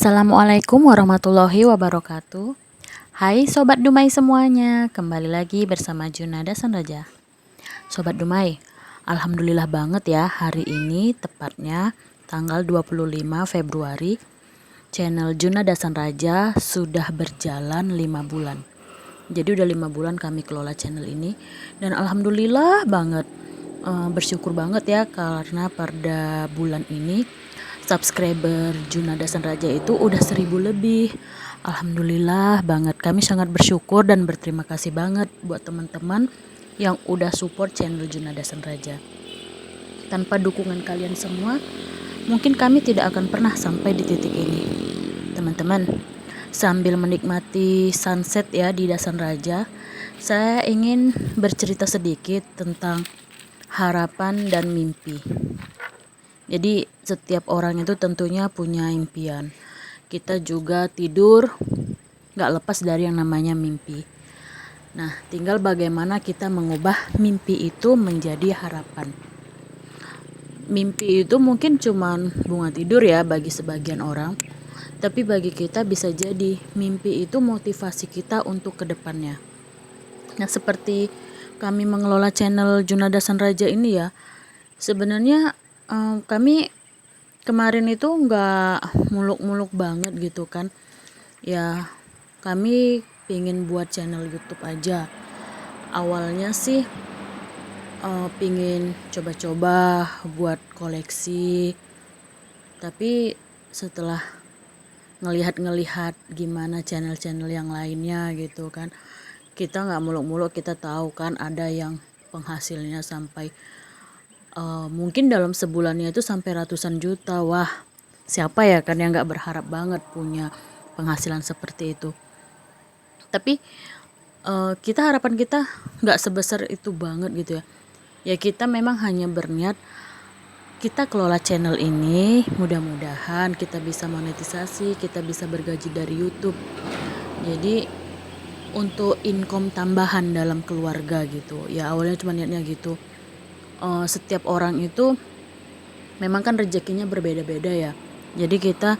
Assalamualaikum warahmatullahi wabarakatuh. Hai Sobat Dumai semuanya, kembali lagi bersama Junada Sanraja. Sobat Dumai, Alhamdulillah banget ya, hari ini tepatnya tanggal 25 Februari channel Junada Sanraja sudah berjalan 5 bulan. Jadi udah 5 bulan kami kelola channel ini dan Alhamdulillah banget, bersyukur banget ya karena pada bulan ini subscriber Junada Sanraja itu udah 1000 lebih. Alhamdulillah banget, kami sangat bersyukur dan berterima kasih banget buat teman-teman yang udah support channel Junada Sanraja. Tanpa dukungan kalian semua, mungkin kami tidak akan pernah sampai di titik ini. Teman-teman, sambil menikmati sunset ya di Dasan Raja, saya ingin bercerita sedikit tentang harapan dan mimpi. Jadi setiap orang itu tentunya punya impian. Kita juga tidur gak lepas dari yang namanya mimpi. Nah, tinggal bagaimana kita mengubah mimpi itu menjadi harapan. Mimpi itu mungkin cuman bunga tidur ya bagi sebagian orang. Tapi bagi kita bisa jadi mimpi itu motivasi kita untuk kedepannya. Nah, seperti kami mengelola channel Junada Sanraja ini ya, sebenarnya kami kemarin itu nggak muluk-muluk banget gitu kan ya, kami pingin buat channel YouTube aja. Awalnya sih pingin coba-coba buat koleksi, tapi setelah ngelihat gimana channel-channel yang lainnya gitu kan, kita nggak muluk-muluk, kita tahu kan ada yang penghasilnya sampai mungkin dalam sebulannya itu sampai ratusan juta. Wah, siapa ya kan yang nggak berharap banget punya penghasilan seperti itu. Tapi harapan kita nggak sebesar itu banget gitu ya. Ya kita memang hanya berniat kita kelola channel ini, mudah-mudahan kita bisa monetisasi, kita bisa bergaji dari YouTube. Jadi untuk income tambahan dalam keluarga gitu. Ya awalnya cuma niatnya gitu. Setiap orang itu memang kan rezekinya berbeda-beda ya. Jadi kita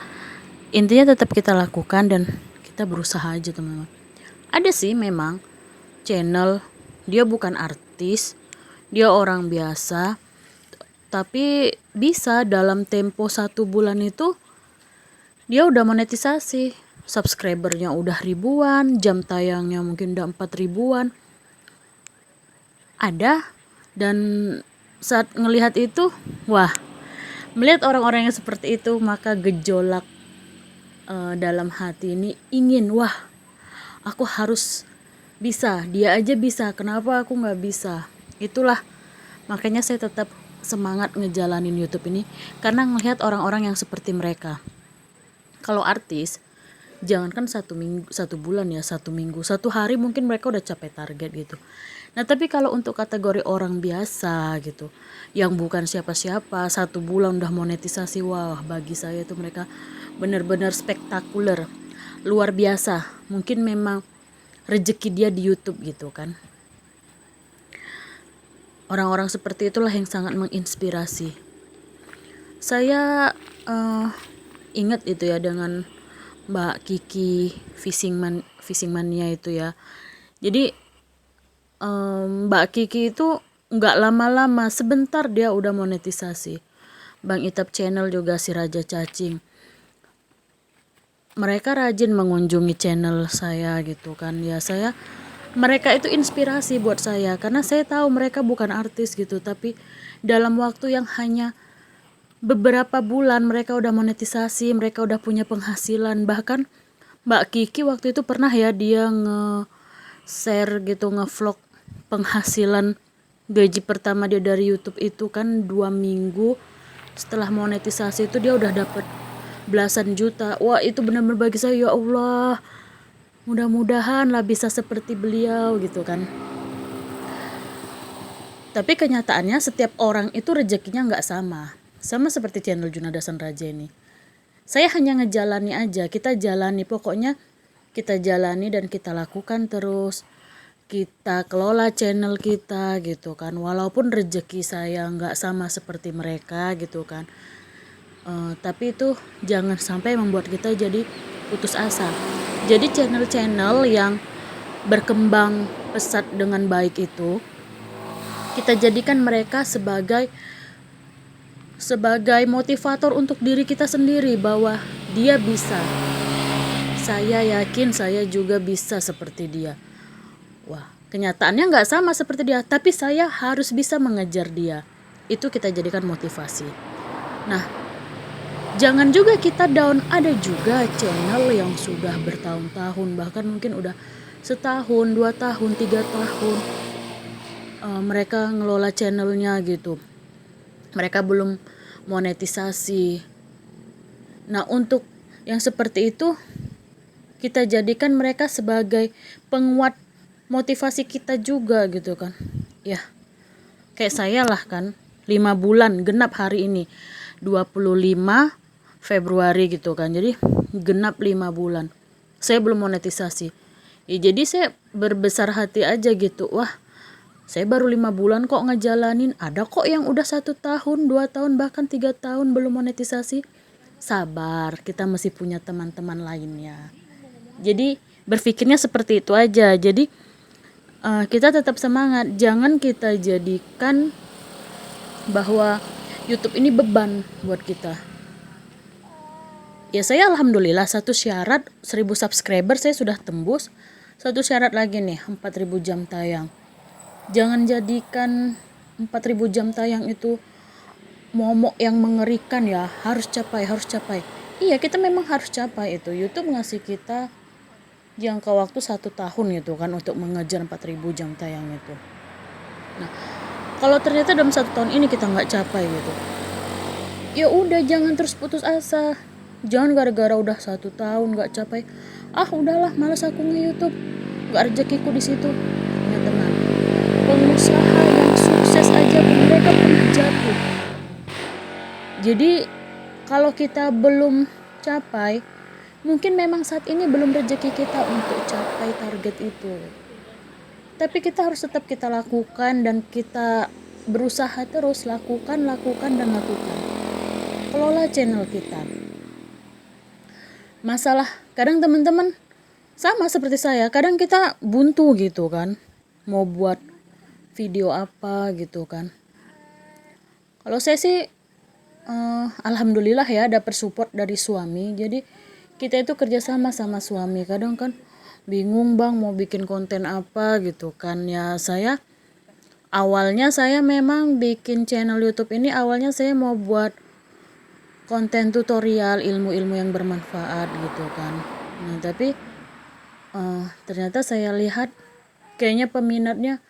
intinya tetap kita lakukan dan kita berusaha aja teman-teman. Ada sih memang channel dia bukan artis, dia orang biasa, tapi bisa dalam tempo 1 bulan itu dia udah monetisasi. Subscribernya udah ribuan, jam tayangnya mungkin udah 4 ribuan. Ada. Dan saat ngelihat itu, wah, melihat orang-orang yang seperti itu, maka gejolak dalam hati ini ingin, wah, aku harus bisa, dia aja bisa, kenapa aku nggak bisa? Itulah makanya saya tetap semangat ngejalanin YouTube ini karena ngelihat orang-orang yang seperti mereka. Kalau artis, jangankan 1 minggu, 1 bulan ya, 1 minggu, 1 hari mungkin mereka udah capai target gitu. Nah tapi kalau untuk kategori orang biasa gitu, yang bukan siapa-siapa, 1 bulan udah monetisasi, wah bagi saya itu mereka benar-benar spektakuler, luar biasa. Mungkin memang rezeki dia di YouTube gitu kan. Orang-orang seperti itulah yang sangat menginspirasi. Saya ingat itu ya dengan Mbak Kiki Fishing Mania itu ya. Jadi Mbak Kiki itu nggak lama-lama, sebentar dia udah monetisasi. Bang Itap Channel juga si Raja Cacing. Mereka rajin mengunjungi channel saya gitu kan. Ya mereka itu inspirasi buat saya karena saya tahu mereka bukan artis gitu, tapi dalam waktu yang hanya beberapa bulan mereka udah monetisasi, mereka udah punya penghasilan. Bahkan Mbak Kiki waktu itu pernah ya dia nge-share gitu, nge-vlog penghasilan gaji pertama dia dari YouTube itu kan 2 minggu setelah monetisasi itu dia udah dapat belasan juta. Wah itu benar-benar bagi saya, ya Allah, mudah-mudahan lah bisa seperti beliau gitu kan. Tapi kenyataannya setiap orang itu rezekinya nggak sama seperti channel Junada Sanraja ini. Saya hanya ngejalani aja, kita jalani, pokoknya kita jalani dan kita lakukan terus. Kita kelola channel kita gitu kan, walaupun rezeki saya nggak sama seperti mereka gitu kan. Tapi itu jangan sampai membuat kita jadi putus asa. Jadi channel-channel yang berkembang pesat dengan baik itu, kita jadikan mereka sebagai motivator untuk diri kita sendiri, bahwa dia bisa. Saya yakin saya juga bisa seperti dia. Wah, kenyataannya nggak sama seperti dia, tapi saya harus bisa mengejar dia. Itu kita jadikan motivasi. Nah, jangan juga kita down. Ada juga channel yang sudah bertahun-tahun, bahkan mungkin udah setahun, 2 tahun, 3 tahun. Mereka ngelola channelnya gitu. Mereka belum monetisasi. Nah, untuk yang seperti itu, kita jadikan mereka sebagai penguat motivasi kita juga gitu kan. Ya, kayak saya lah kan, 5 bulan genap hari ini, 25 Februari gitu kan. Jadi genap 5 bulan. Saya belum monetisasi. Ya, jadi saya berbesar hati aja gitu. Wah, saya baru 5 bulan kok ngejalanin. Ada kok yang udah 1 tahun, 2 tahun, bahkan 3 tahun belum monetisasi. Sabar, kita masih punya teman-teman lainnya. Jadi berpikirnya seperti itu aja. Jadi kita tetap semangat. Jangan kita jadikan bahwa YouTube ini beban buat kita. Ya, saya alhamdulillah satu syarat 1000 subscriber saya sudah tembus. Satu syarat lagi nih, 4000 jam tayang. Jangan jadikan 4000 jam tayang itu momok yang mengerikan ya. Harus capai. Iya, kita memang harus capai itu. YouTube ngasih kita jangka waktu 1 tahun gitu kan untuk mengejar 4000 jam tayang itu. Nah, kalau ternyata dalam 1 tahun ini kita nggak capai gitu, ya udah, jangan terus putus asa. Jangan gara-gara udah 1 tahun nggak capai, udahlah, malas aku nge-YouTube, nggak rezekiku di situ. Ya teman, pengusaha yang sukses aja mereka pernah jatuh. Jadi kalau kita belum capai, mungkin memang saat ini belum rezeki kita untuk capai target itu. Tapi kita harus tetap kita lakukan, dan kita berusaha terus, lakukan. Kelola channel kita. Masalah kadang teman-teman sama seperti saya, kadang kita buntu gitu kan, mau buat video apa gitu kan. Kalau saya sih alhamdulillah ya dapat support dari suami. Jadi kita itu kerjasama sama suami. Kadang kan bingung, bang, mau bikin konten apa gitu kan. Ya, awalnya saya memang bikin channel YouTube ini, awalnya saya mau buat konten tutorial, ilmu-ilmu yang bermanfaat gitu kan. Nah, tapi ternyata saya lihat kayaknya peminatnya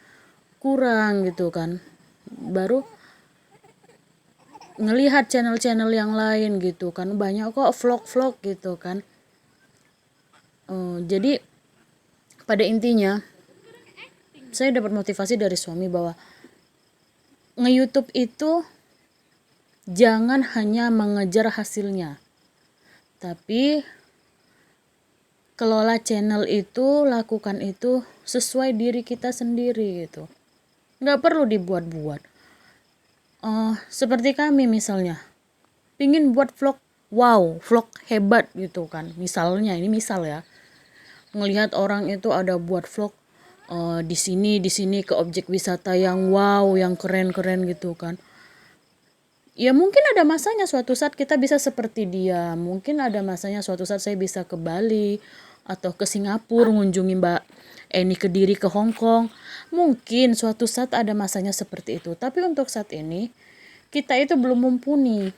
kurang gitu kan. Baru ngelihat channel-channel yang lain gitu kan, banyak kok vlog-vlog gitu kan. Jadi pada intinya saya dapat motivasi dari suami bahwa nge-YouTube itu jangan hanya mengejar hasilnya, tapi kelola channel itu, lakukan itu sesuai diri kita sendiri gitu. Nggak perlu dibuat-buat. Seperti kami misalnya, pingin buat vlog, wow, vlog hebat gitu kan. Misalnya, ini misal ya, ngelihat orang itu ada buat vlog di sini ke objek wisata yang wow, yang keren-keren gitu kan. Ya mungkin ada masanya suatu saat kita bisa seperti dia. Mungkin ada masanya suatu saat saya bisa ke Bali atau ke Singapura, ngunjungi Mbak Eni Kediri, ke Hong Kong. Mungkin suatu saat ada masanya seperti itu. Tapi untuk saat ini kita itu belum mumpuni.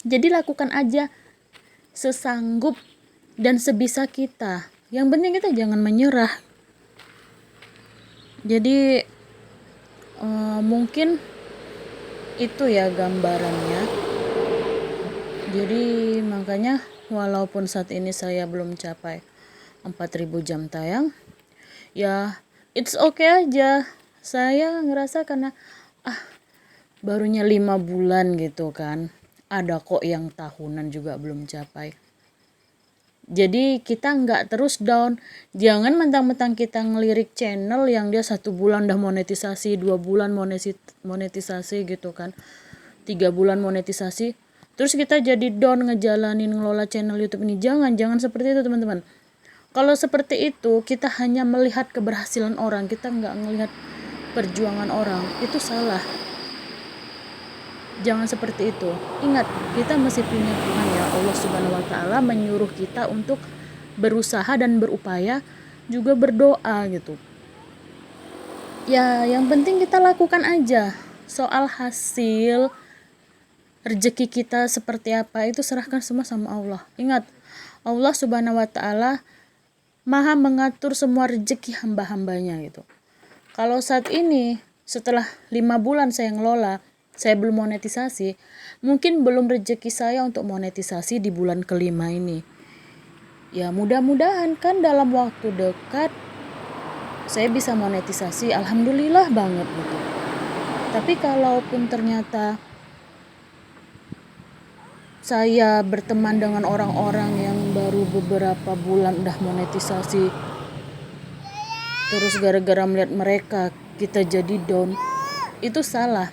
Jadi lakukan aja sesanggup dan sebisa kita. Yang penting kita jangan menyerah. Jadi mungkin itu ya gambarannya. Jadi makanya walaupun saat ini saya belum capai 4000 jam tayang, ya it's okay aja. Saya ngerasa karena barunya 5 bulan gitu kan. Ada kok yang tahunan juga belum capai. Jadi kita nggak terus down. Jangan mentang-mentang kita ngelirik channel yang dia 1 bulan udah monetisasi, 2 bulan monetisasi gitu kan, 3 bulan monetisasi, terus kita jadi down ngejalanin ngelola channel YouTube ini. Jangan seperti itu teman-teman. Kalau seperti itu kita hanya melihat keberhasilan orang, kita nggak ngelihat perjuangan orang, itu salah. Jangan seperti itu. Ingat, kita masih punya Tuhan ya, Allah Subhanahu wa taala menyuruh kita untuk berusaha dan berupaya, juga berdoa gitu. Ya, yang penting kita lakukan aja. Soal hasil rezeki kita seperti apa itu serahkan semua sama Allah. Ingat, Allah Subhanahu wa taala Maha mengatur semua rezeki hamba-hambanya gitu. Kalau saat ini setelah 5 bulan saya ngelola, saya belum monetisasi, mungkin belum rezeki saya untuk monetisasi di bulan kelima ini. Ya mudah-mudahan kan dalam waktu dekat saya bisa monetisasi, alhamdulillah banget gitu. Tapi kalaupun ternyata saya berteman dengan orang-orang yang baru beberapa bulan udah monetisasi, terus gara-gara melihat mereka kita jadi down, itu salah.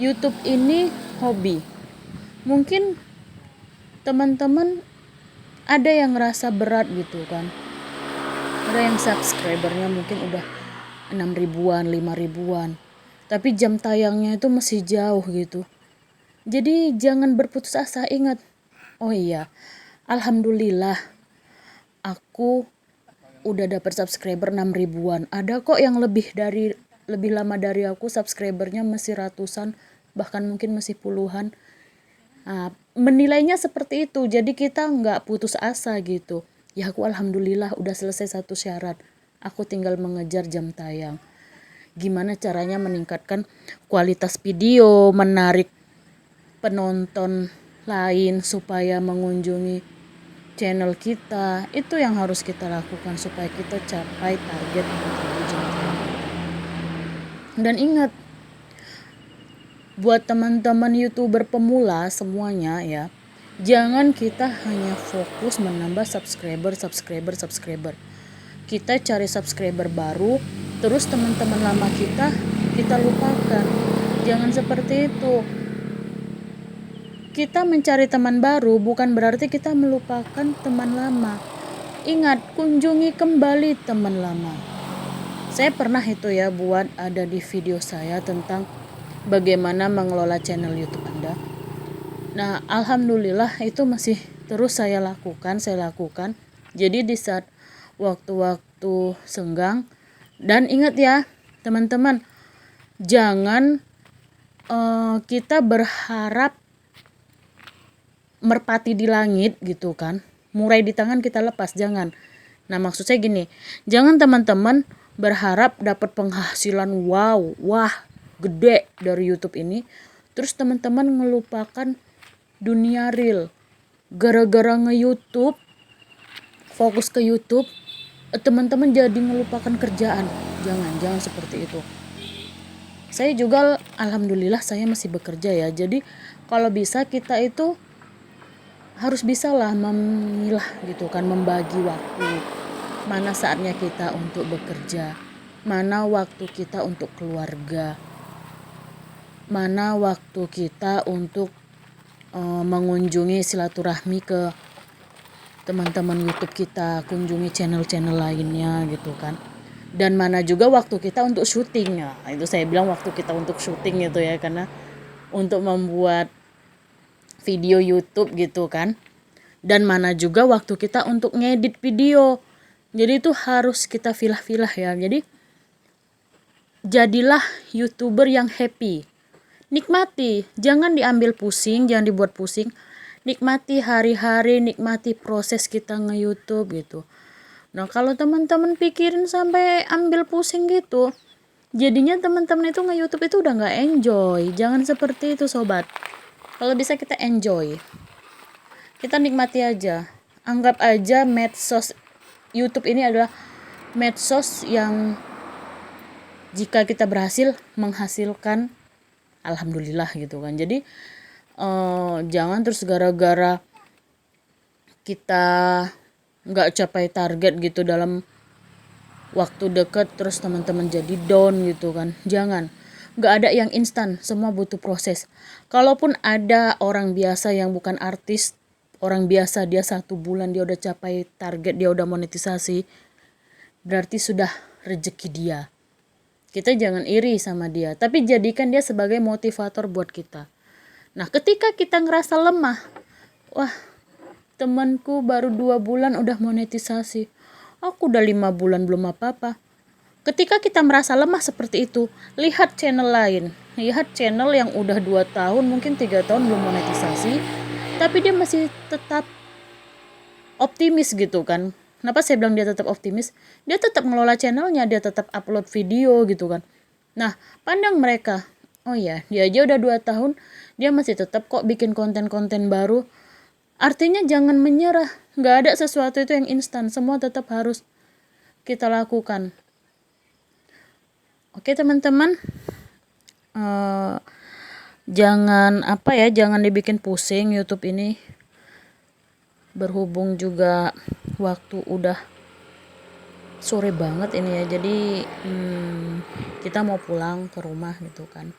YouTube ini hobi. Mungkin teman-teman ada yang ngerasa berat gitu kan, ada yang subscribernya mungkin udah 6 ribuan, 5 ribuan, tapi jam tayangnya itu masih jauh gitu. Jadi jangan berputus asa. Ingat, oh iya, alhamdulillah aku udah dapat subscriber 6 ribuan. Ada kok yang lebih lama dari aku, subscribernya masih ratusan, bahkan mungkin masih puluhan. Nah, menilainya seperti itu, jadi kita nggak putus asa gitu. Ya aku alhamdulillah udah selesai satu syarat, aku tinggal mengejar jam tayang. Gimana caranya meningkatkan kualitas video, menarik penonton lain supaya mengunjungi channel kita. Itu yang harus kita lakukan supaya kita capai target jam tayang. Dan ingat, buat teman-teman YouTuber pemula semuanya ya, jangan kita hanya fokus menambah subscriber. Kita cari subscriber baru, terus teman-teman lama kita lupakan. Jangan seperti itu. Kita mencari teman baru bukan berarti kita melupakan teman lama. Ingat, kunjungi kembali teman lama. Saya pernah itu ya buat ada di video saya tentang bagaimana mengelola channel YouTube Anda. Nah, alhamdulillah itu masih terus saya lakukan. Jadi di saat waktu-waktu senggang, dan ingat ya teman-teman, jangan kita berharap merpati di langit gitu kan, murai di tangan kita lepas, jangan. Nah maksud saya gini, jangan teman-teman berharap dapat penghasilan wah gede dari YouTube ini, terus teman-teman melupakan dunia real gara-gara nge-YouTube, fokus ke YouTube, teman-teman jadi melupakan kerjaan. Jangan seperti itu. Saya juga alhamdulillah saya masih bekerja ya, jadi kalau bisa kita itu harus bisalah memilah gitu kan, membagi waktu. Mana saatnya kita untuk bekerja, mana waktu kita untuk keluarga, mana waktu kita untuk mengunjungi silaturahmi ke teman-teman YouTube kita, kunjungi channel-channel lainnya gitu kan. Dan mana juga waktu kita untuk syuting. Nah, itu saya bilang waktu kita untuk syuting gitu ya, karena untuk membuat video YouTube gitu kan. Dan mana juga waktu kita untuk ngedit video. Jadi itu harus kita filah-filah ya. Jadi jadilah YouTuber yang happy. Nikmati, jangan diambil pusing, jangan dibuat pusing. Nikmati hari-hari, nikmati proses kita nge-YouTube gitu. Nah, kalau teman-teman pikirin sampai ambil pusing gitu, jadinya teman-teman itu nge-YouTube itu udah nggak enjoy. Jangan seperti itu sobat. Kalau bisa kita enjoy, kita nikmati aja. Anggap aja medsos YouTube ini adalah medsos yang jika kita berhasil menghasilkan, alhamdulillah gitu kan. Jadi jangan terus gara-gara kita nggak capai target gitu dalam waktu dekat terus teman-teman jadi down gitu kan. Jangan. Nggak ada yang instan, semua butuh proses. Kalaupun ada orang biasa yang bukan artis, orang biasa dia 1 bulan dia udah capai target, dia udah monetisasi, berarti sudah rezeki dia. Kita jangan iri sama dia, tapi jadikan dia sebagai motivator buat kita. Nah, ketika kita ngerasa lemah, wah, temanku baru 2 bulan udah monetisasi, aku udah 5 bulan belum apa-apa. Ketika kita merasa lemah seperti itu, lihat channel lain. Lihat channel yang udah 2 tahun, mungkin 3 tahun belum monetisasi, tapi dia masih tetap optimis gitu kan. Kenapa saya bilang dia tetap optimis? Dia tetap ngelola channelnya, dia tetap upload video gitu kan. Nah, pandang mereka. Oh iya, dia aja udah 2 tahun, dia masih tetap kok bikin konten-konten baru. Artinya jangan menyerah. Nggak ada sesuatu itu yang instan. Semua tetap harus kita lakukan. Oke teman-teman. Jangan dibikin pusing YouTube ini. Berhubung juga waktu udah sore banget ini ya, jadi kita mau pulang ke rumah gitu kan.